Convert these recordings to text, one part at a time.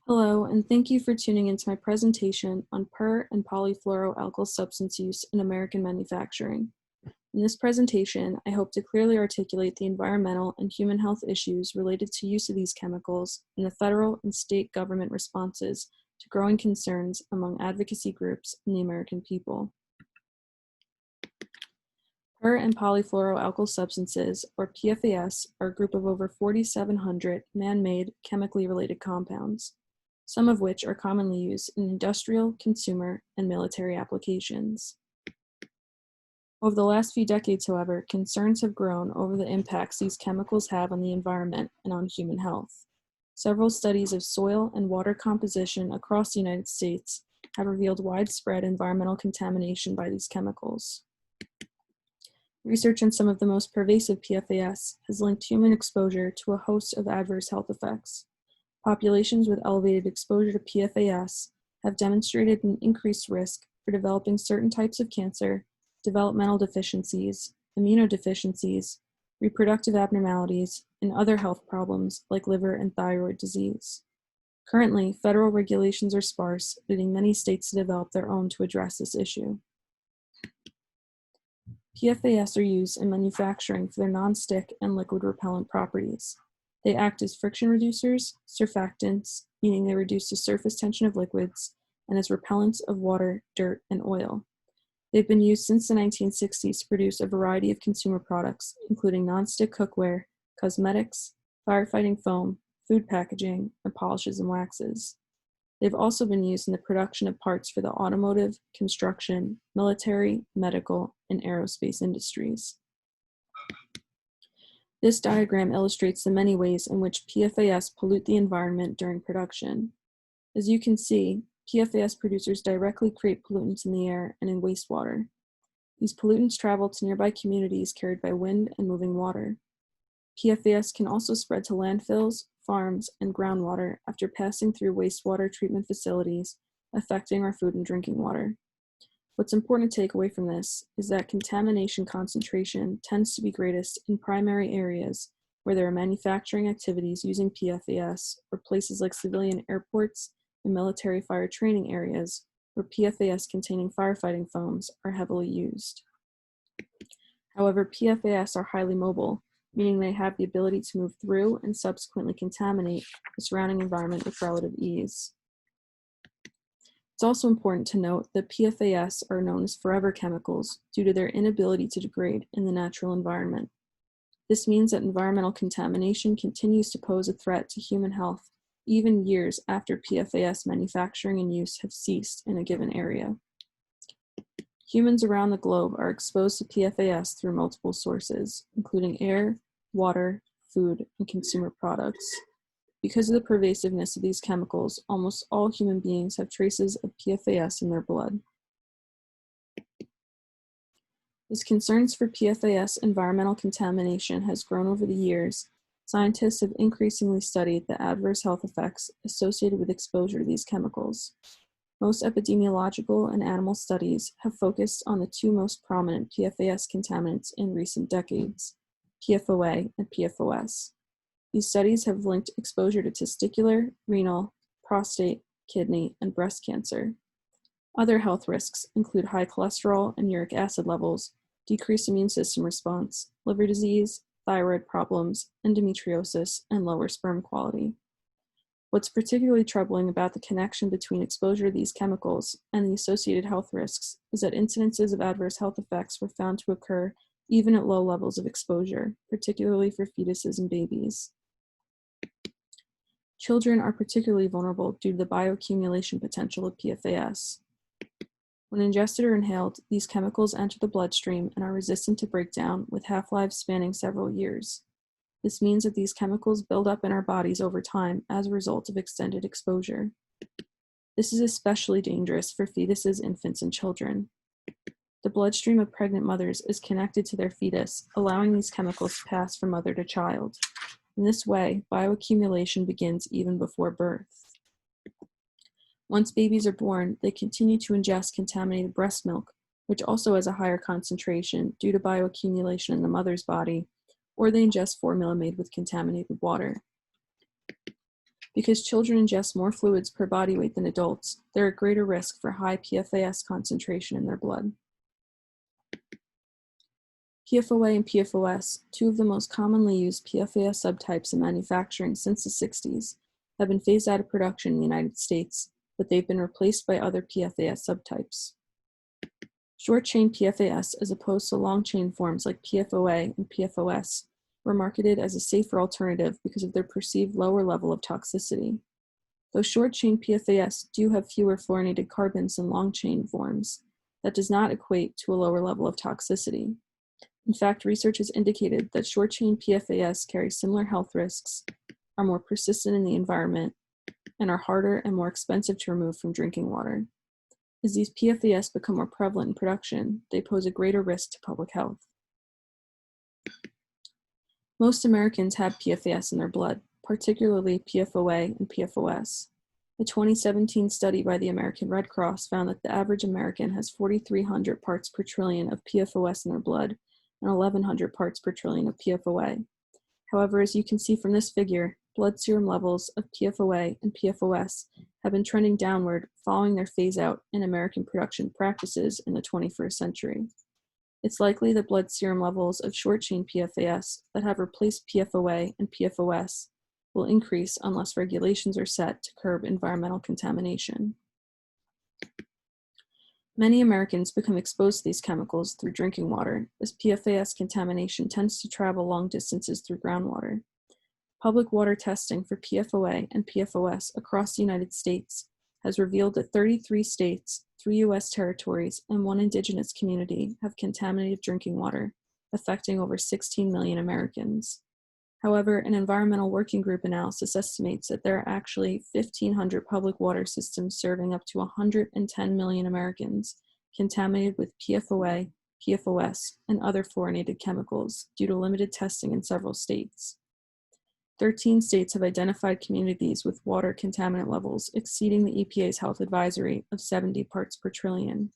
Hello, and thank you for tuning into my presentation on per and polyfluoroalkyl substance use in American manufacturing. In this presentation, I hope to clearly articulate the environmental and human health issues related to use of these chemicals and the federal and state government responses to growing concerns among advocacy groups and the American people. Per and polyfluoroalkyl substances, or PFAS, are a group of over 4,700 man-made chemically related compounds, some of which are commonly used in industrial, consumer, and military applications. Over the last few decades, however, concerns have grown over the impacts these chemicals have on the environment and on human health. Several studies of soil and water composition across the United States have revealed widespread environmental contamination by these chemicals. Research on some of the most pervasive PFAS has linked human exposure to a host of adverse health effects. Populations with elevated exposure to PFAS have demonstrated an increased risk for developing certain types of cancer, developmental deficiencies, immunodeficiencies, reproductive abnormalities, and other health problems like liver and thyroid disease. Currently, federal regulations are sparse, leading many states to develop their own to address this issue. PFAS are used in manufacturing for their non-stick and liquid repellent properties. They act as friction reducers, surfactants, meaning they reduce the surface tension of liquids, and as repellents of water, dirt, and oil. They've been used since the 1960s to produce a variety of consumer products, including non-stick cookware, cosmetics, firefighting foam, food packaging, and polishes and waxes. They've also been used in the production of parts for the automotive, construction, military, medical, and aerospace industries. This diagram illustrates the many ways in which PFAS pollute the environment during production. As you can see, PFAS producers directly create pollutants in the air and in wastewater. These pollutants travel to nearby communities carried by wind and moving water. PFAS can also spread to landfills, farms, and groundwater after passing through wastewater treatment facilities, affecting our food and drinking water. What's important to take away from this is that contamination concentration tends to be greatest in primary areas where there are manufacturing activities using PFAS, or places like civilian airports and military fire training areas where PFAS-containing firefighting foams are heavily used. However, PFAS are highly mobile, meaning they have the ability to move through and subsequently contaminate the surrounding environment with relative ease. It's also important to note that PFAS are known as forever chemicals due to their inability to degrade in the natural environment. This means that environmental contamination continues to pose a threat to human health even years after PFAS manufacturing and use have ceased in a given area. Humans around the globe are exposed to PFAS through multiple sources, including air, water, food, and consumer products. Because of the pervasiveness of these chemicals, almost all human beings have traces of PFAS in their blood. As concerns for PFAS environmental contamination has grown over the years, scientists have increasingly studied the adverse health effects associated with exposure to these chemicals. Most epidemiological and animal studies have focused on the two most prominent PFAS contaminants in recent decades, PFOA and PFOS. These studies have linked exposure to testicular, renal, prostate, kidney, and breast cancer. Other health risks include high cholesterol and uric acid levels, decreased immune system response, liver disease, thyroid problems, endometriosis, and lower sperm quality. What's particularly troubling about the connection between exposure to these chemicals and the associated health risks is that incidences of adverse health effects were found to occur even at low levels of exposure, particularly for fetuses and babies. Children are particularly vulnerable due to the bioaccumulation potential of PFAS. When ingested or inhaled, these chemicals enter the bloodstream and are resistant to breakdown with half-lives spanning several years. This means that these chemicals build up in our bodies over time as a result of extended exposure. This is especially dangerous for fetuses, infants, and children. The bloodstream of pregnant mothers is connected to their fetus, allowing these chemicals to pass from mother to child. In this way, bioaccumulation begins even before birth. Once babies are born, they continue to ingest contaminated breast milk, which also has a higher concentration due to bioaccumulation in the mother's body, or they ingest formula made with contaminated water. Because children ingest more fluids per body weight than adults, they're at greater risk for high PFAS concentration in their blood. PFOA and PFOS, two of the most commonly used PFAS subtypes in manufacturing since the 60s, have been phased out of production in the United States, but they've been replaced by other PFAS subtypes. Short-chain PFAS, as opposed to long-chain forms like PFOA and PFOS, were marketed as a safer alternative because of their perceived lower level of toxicity. Though short-chain PFAS do have fewer fluorinated carbons than long-chain forms, that does not equate to a lower level of toxicity. In fact, research has indicated that short-chain PFAS carry similar health risks, are more persistent in the environment, and are harder and more expensive to remove from drinking water. As these PFAS become more prevalent in production, they pose a greater risk to public health. Most Americans have PFAS in their blood, particularly PFOA and PFOS. A 2017 study by the American Red Cross found that the average American has 4,300 parts per trillion of PFOS in their blood and 1,100 parts per trillion of PFOA. However, as you can see from this figure, blood serum levels of PFOA and PFOS have been trending downward following their phase-out in American production practices in the 21st century. It's likely that blood serum levels of short-chain PFAS that have replaced PFOA and PFOS will increase unless regulations are set to curb environmental contamination. Many Americans become exposed to these chemicals through drinking water, as PFAS contamination tends to travel long distances through groundwater. Public water testing for PFOA and PFOS across the United States has revealed that 33 states, 3 U.S. territories, and 1 indigenous community have contaminated drinking water, affecting over 16 million Americans. However, an environmental working group analysis estimates that there are actually 1,500 public water systems serving up to 110 million Americans contaminated with PFOA, PFOS, and other fluorinated chemicals due to limited testing in several states. 13 states have identified communities with water contaminant levels exceeding the EPA's health advisory of 70 parts per trillion.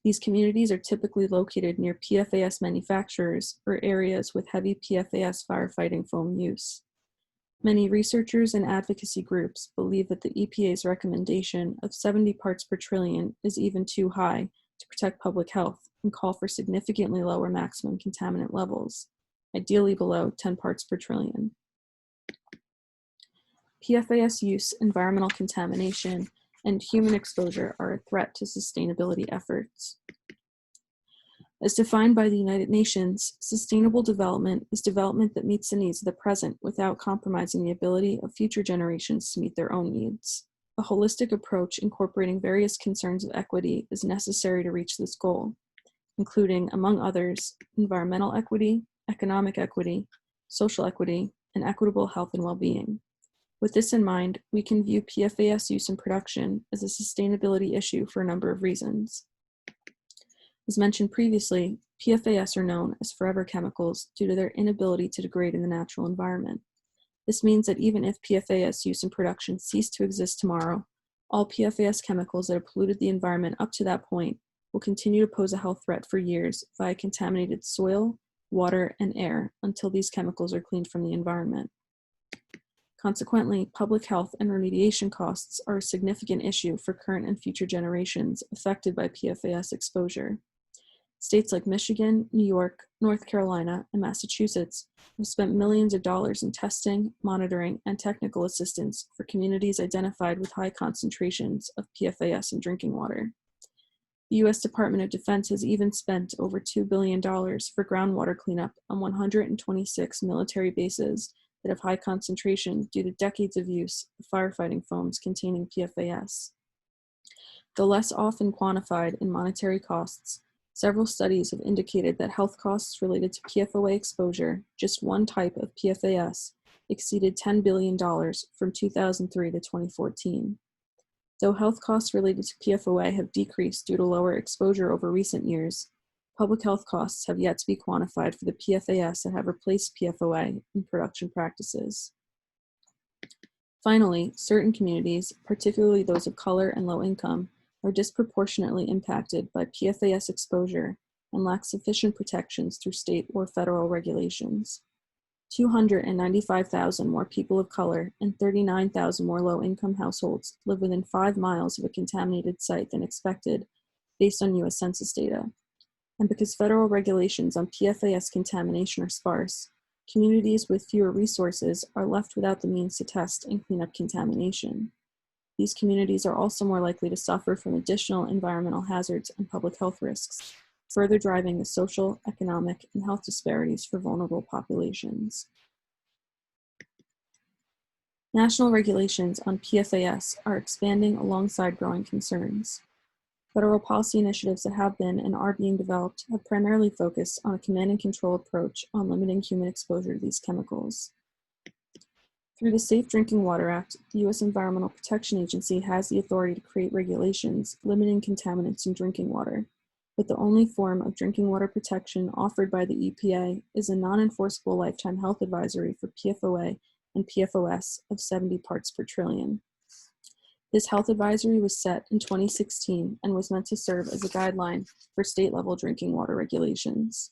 These communities are typically located near PFAS manufacturers or areas with heavy PFAS firefighting foam use. Many researchers and advocacy groups believe that the EPA's recommendation of 70 parts per trillion is even too high to protect public health and call for significantly lower maximum contaminant levels, ideally below 10 parts per trillion. PFAS use, environmental contamination, and human exposure are a threat to sustainability efforts. As defined by the United Nations, sustainable development is development that meets the needs of the present without compromising the ability of future generations to meet their own needs. A holistic approach incorporating various concerns of equity is necessary to reach this goal, including, among others, environmental equity, economic equity, social equity, and equitable health and well-being. With this in mind, we can view PFAS use in production as a sustainability issue for a number of reasons. As mentioned previously, PFAS are known as forever chemicals due to their inability to degrade in the natural environment. This means that even if PFAS use in production ceased to exist tomorrow, all PFAS chemicals that have polluted the environment up to that point will continue to pose a health threat for years via contaminated soil, water, and air until these chemicals are cleaned from the environment. Consequently, public health and remediation costs are a significant issue for current and future generations affected by PFAS exposure. States like Michigan, New York, North Carolina, and Massachusetts have spent millions of dollars in testing, monitoring, and technical assistance for communities identified with high concentrations of PFAS in drinking water. The U.S. Department of Defense has even spent over $2 billion for groundwater cleanup on 126 military bases that have high concentration due to decades of use of firefighting foams containing PFAS. Though less often quantified in monetary costs, several studies have indicated that health costs related to PFOA exposure, just one type of PFAS, exceeded $10 billion from 2003 to 2014. Though health costs related to PFOA have decreased due to lower exposure over recent years, public health costs have yet to be quantified for the PFAS that have replaced PFOA in production practices. Finally, certain communities, particularly those of color and low income, are disproportionately impacted by PFAS exposure and lack sufficient protections through state or federal regulations. 295,000 more people of color and 39,000 more low-income households live within 5 miles of a contaminated site than expected, based on U.S. Census data. And because federal regulations on PFAS contamination are sparse, communities with fewer resources are left without the means to test and clean up contamination. These communities are also more likely to suffer from additional environmental hazards and public health risks, further driving the social, economic, and health disparities for vulnerable populations. National regulations on PFAS are expanding alongside growing concerns. Federal policy initiatives that have been and are being developed have primarily focused on a command and control approach on limiting human exposure to these chemicals. Through the Safe Drinking Water Act, the U.S. Environmental Protection Agency has the authority to create regulations limiting contaminants in drinking water, but the only form of drinking water protection offered by the EPA is a non-enforceable lifetime health advisory for PFOA and PFOS of 70 parts per trillion. This health advisory was set in 2016 and was meant to serve as a guideline for state-level drinking water regulations.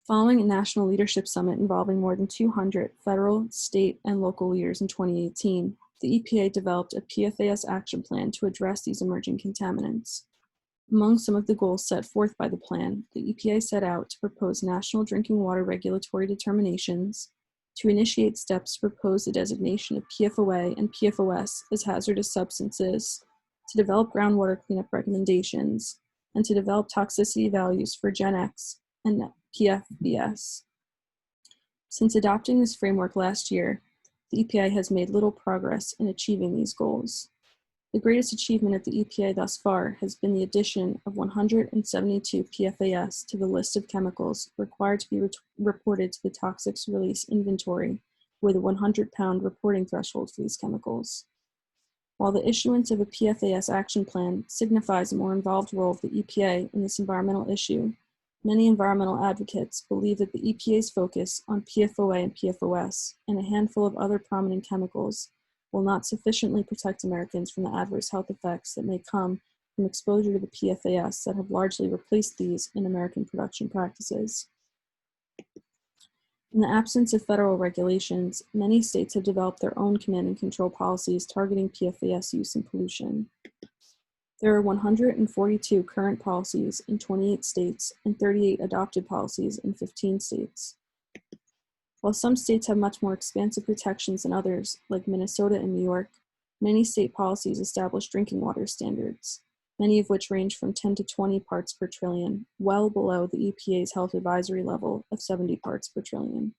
Following a national leadership summit involving more than 200 federal, state, and local leaders in 2018, the EPA developed a PFAS action plan to address these emerging contaminants. Among some of the goals set forth by the plan, the EPA set out to propose national drinking water regulatory determinations, to initiate steps to propose the designation of PFOA and PFOS as hazardous substances, to develop groundwater cleanup recommendations, and to develop toxicity values for Gen X and PFBS. Since adopting this framework last year, the EPA has made little progress in achieving these goals. The greatest achievement at the EPA thus far has been the addition of 172 PFAS to the list of chemicals required to be reported to the Toxics Release Inventory, with a 100-pound reporting threshold for these chemicals. While the issuance of a PFAS action plan signifies a more involved role of the EPA in this environmental issue, many environmental advocates believe that the EPA's focus on PFOA and PFOS and a handful of other prominent chemicals will not sufficiently protect Americans from the adverse health effects that may come from exposure to the PFAS that have largely replaced these in American production practices. In the absence of federal regulations, many states have developed their own command and control policies targeting PFAS use and pollution. There are 142 current policies in 28 states and 38 adopted policies in 15 states. While some states have much more expansive protections than others, like Minnesota and New York, many state policies establish drinking water standards, many of which range from 10 to 20 parts per trillion, well below the EPA's health advisory level of 70 parts per trillion.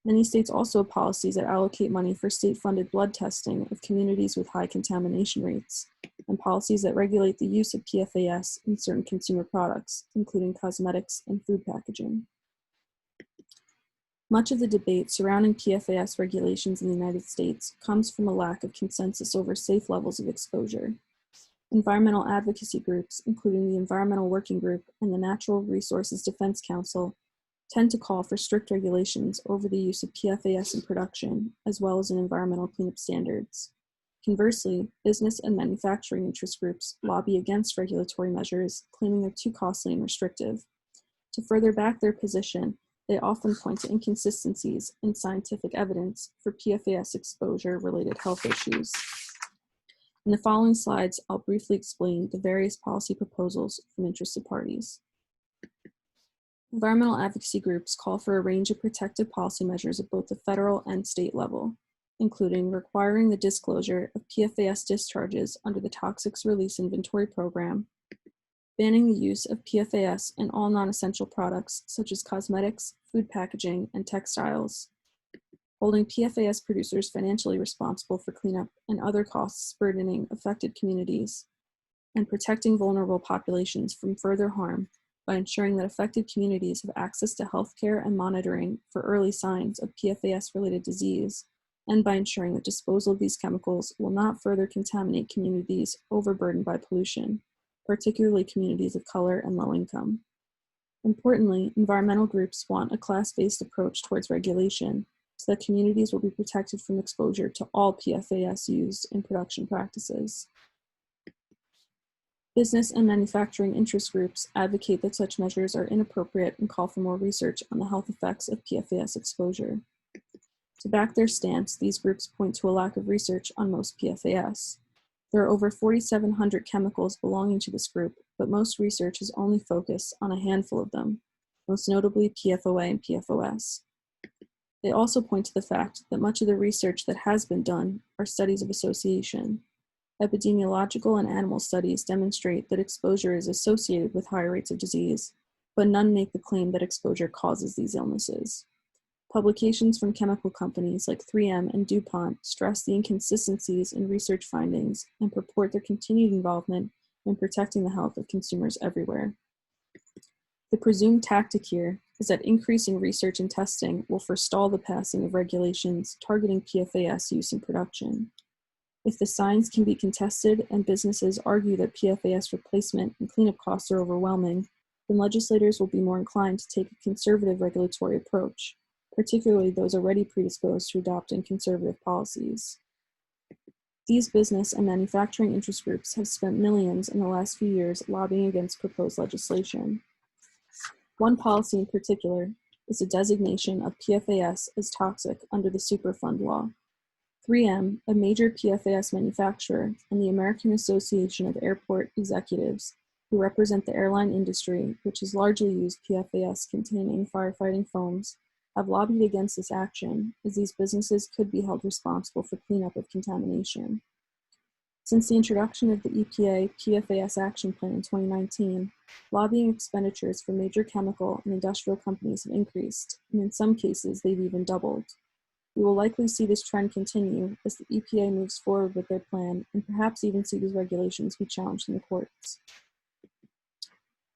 Many states also have policies that allocate money for state-funded blood testing of communities with high contamination rates, and policies that regulate the use of PFAS in certain consumer products, including cosmetics and food packaging. Much of the debate surrounding PFAS regulations in the United States comes from a lack of consensus over safe levels of exposure. Environmental advocacy groups, including the Environmental Working Group and the Natural Resources Defense Council, tend to call for strict regulations over the use of PFAS in production, as well as in environmental cleanup standards. Conversely, business and manufacturing interest groups lobby against regulatory measures, claiming they're too costly and restrictive. To further back their position, they often point to inconsistencies in scientific evidence for PFAS exposure-related health issues. In the following slides, I'll briefly explain the various policy proposals from interested parties. Environmental advocacy groups call for a range of protective policy measures at both the federal and state level, including requiring the disclosure of PFAS discharges under the Toxics Release Inventory Program, banning the use of PFAS in all non-essential products such as cosmetics, food packaging, and textiles, holding PFAS producers financially responsible for cleanup and other costs burdening affected communities, and protecting vulnerable populations from further harm by ensuring that affected communities have access to healthcare and monitoring for early signs of PFAS-related disease, and by ensuring that disposal of these chemicals will not further contaminate communities overburdened by pollution, particularly communities of color and low income. Importantly, environmental groups want a class-based approach towards regulation so that communities will be protected from exposure to all PFAS used in production practices. Business and manufacturing interest groups advocate that such measures are inappropriate and call for more research on the health effects of PFAS exposure. To back their stance, these groups point to a lack of research on most PFAS. There are over 4,700 chemicals belonging to this group, but most research is only focused on a handful of them, most notably PFOA and PFOS. They also point to the fact that much of the research that has been done are studies of association. Epidemiological and animal studies demonstrate that exposure is associated with higher rates of disease, but none make the claim that exposure causes these illnesses. Publications from chemical companies like 3M and DuPont stress the inconsistencies in research findings and purport their continued involvement in protecting the health of consumers everywhere. The presumed tactic here is that increasing research and testing will forestall the passing of regulations targeting PFAS use in production. If the science can be contested and businesses argue that PFAS replacement and cleanup costs are overwhelming, then legislators will be more inclined to take a conservative regulatory approach, particularly those already predisposed to adopting conservative policies. These business and manufacturing interest groups have spent millions in the last few years lobbying against proposed legislation. One policy in particular is the designation of PFAS as toxic under the Superfund law. 3M, a major PFAS manufacturer, and the American Association of Airport Executives, who represent the airline industry, which has largely used PFAS-containing firefighting foams, have lobbied against this action, as these businesses could be held responsible for cleanup of contamination. Since the introduction of the EPA PFAS Action Plan in 2019, lobbying expenditures for major chemical and industrial companies have increased, and in some cases, they've even doubled. We will likely see this trend continue as the EPA moves forward with their plan, and perhaps even see these regulations be challenged in the courts.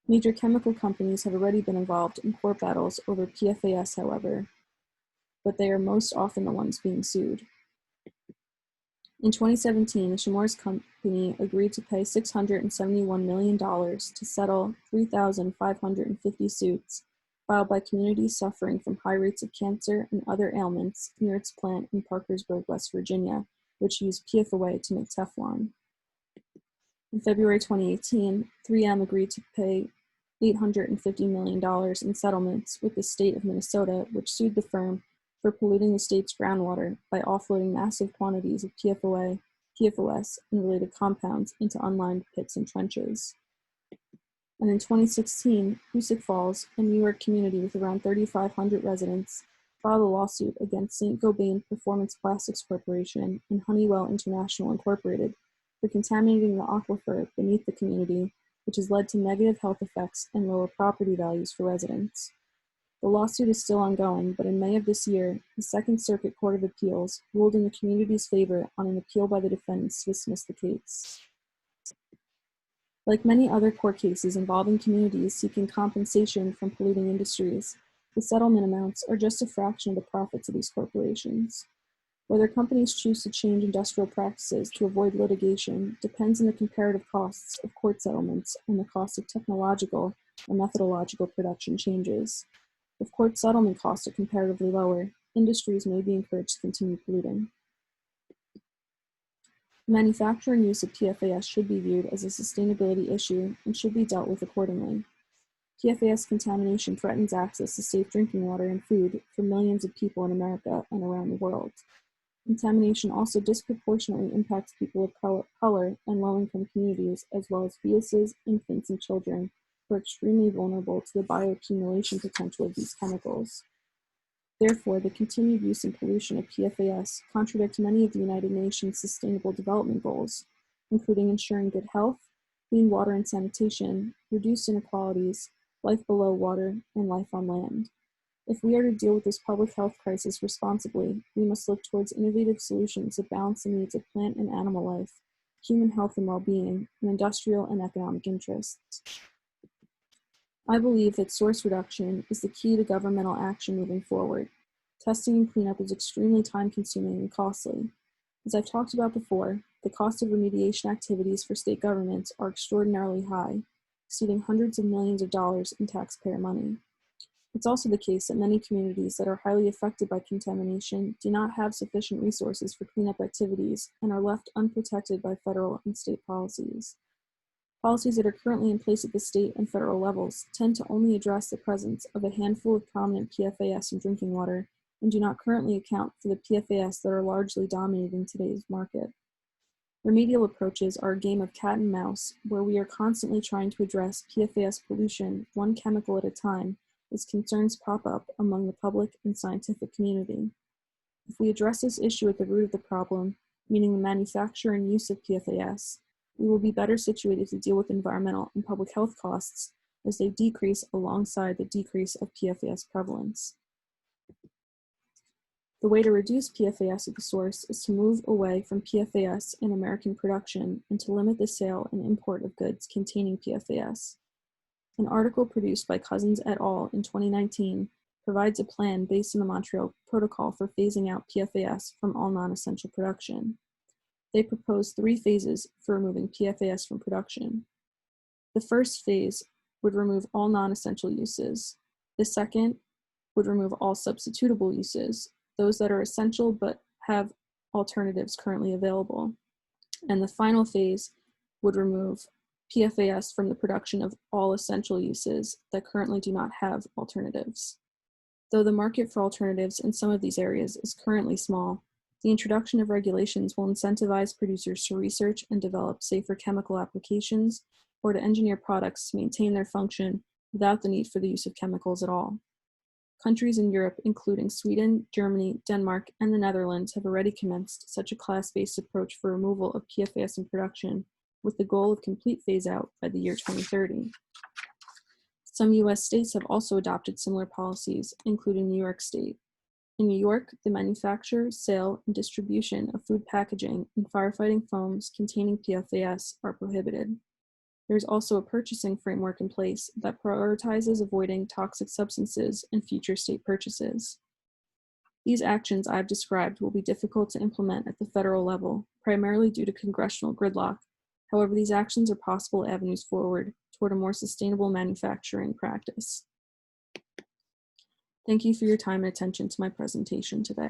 Major chemical companies have already been involved in court battles over PFAS, however, but they are most often the ones being sued. In 2017, the Chemours Company agreed to pay $671 million to settle 3,550 suits filed by communities suffering from high rates of cancer and other ailments near its plant in Parkersburg, West Virginia, which used PFOA to make Teflon. In February 2018, 3M agreed to pay $850 million in settlements with the state of Minnesota, which sued the firm for polluting the state's groundwater by offloading massive quantities of PFOA, PFOS, and related compounds into unlined pits and trenches. And in 2016, Hoosick Falls, a New York community with around 3,500 residents, filed a lawsuit against St. Gobain Performance Plastics Corporation and Honeywell International Incorporated for contaminating the aquifer beneath the community, which has led to negative health effects and lower property values for residents. The lawsuit is still ongoing, but in May of this year, the Second Circuit Court of Appeals ruled in the community's favor on an appeal by the defendants to dismiss the case. Like many other court cases involving communities seeking compensation from polluting industries, the settlement amounts are just a fraction of the profits of these corporations. Whether companies choose to change industrial practices to avoid litigation depends on the comparative costs of court settlements and the cost of technological and methodological production changes. If court settlement costs are comparatively lower, industries may be encouraged to continue polluting. The manufacture and use of PFAS should be viewed as a sustainability issue and should be dealt with accordingly. PFAS contamination threatens access to safe drinking water and food for millions of people in America and around the world. Contamination also disproportionately impacts people of color and low-income communities, as well as fetuses, infants, and children who are extremely vulnerable to the bioaccumulation potential of these chemicals. Therefore, the continued use and pollution of PFAS contradict many of the United Nations Sustainable Development Goals, including ensuring good health, clean water and sanitation, reduced inequalities, life below water, and life on land. If we are to deal with this public health crisis responsibly, we must look towards innovative solutions that balance the needs of plant and animal life, human health and well-being, and industrial and economic interests. I believe that source reduction is the key to governmental action moving forward. Testing and cleanup is extremely time-consuming and costly. As I've talked about before, the cost of remediation activities for state governments are extraordinarily high, exceeding hundreds of millions of dollars in taxpayer money. It's also the case that many communities that are highly affected by contamination do not have sufficient resources for cleanup activities and are left unprotected by federal and state policies. Policies that are currently in place at the state and federal levels tend to only address the presence of a handful of prominent PFAS in drinking water and do not currently account for the PFAS that are largely dominating today's market. Remedial approaches are a game of cat and mouse where we are constantly trying to address PFAS pollution one chemical at a time as concerns pop up among the public and scientific community. If we address this issue at the root of the problem, meaning the manufacture and use of PFAS, we will be better situated to deal with environmental and public health costs as they decrease alongside the decrease of PFAS prevalence. The way to reduce PFAS at the source is to move away from PFAS in American production and to limit the sale and import of goods containing PFAS. An article produced by Cousins et al. In 2019 provides a plan based on the Montreal Protocol for phasing out PFAS from all non-essential production. They propose 3 phases for removing PFAS from production. The first phase would remove all non-essential uses. The second would remove all substitutable uses, those that are essential but have alternatives currently available. And the final phase would remove PFAS from the production of all essential uses that currently do not have alternatives. Though the market for alternatives in some of these areas is currently small, the introduction of regulations will incentivize producers to research and develop safer chemical applications or to engineer products to maintain their function without the need for the use of chemicals at all. Countries in Europe, including Sweden, Germany, Denmark, and the Netherlands, have already commenced such a class-based approach for removal of PFAS in production, with the goal of complete phase-out by the year 2030. Some U.S. states have also adopted similar policies, including New York State. In New York, the manufacture, sale, and distribution of food packaging and firefighting foams containing PFAS are prohibited. There is also a purchasing framework in place that prioritizes avoiding toxic substances in future state purchases. These actions I've described will be difficult to implement at the federal level, primarily due to congressional gridlock. However, these actions are possible avenues forward toward a more sustainable manufacturing practice. Thank you for your time and attention to my presentation today.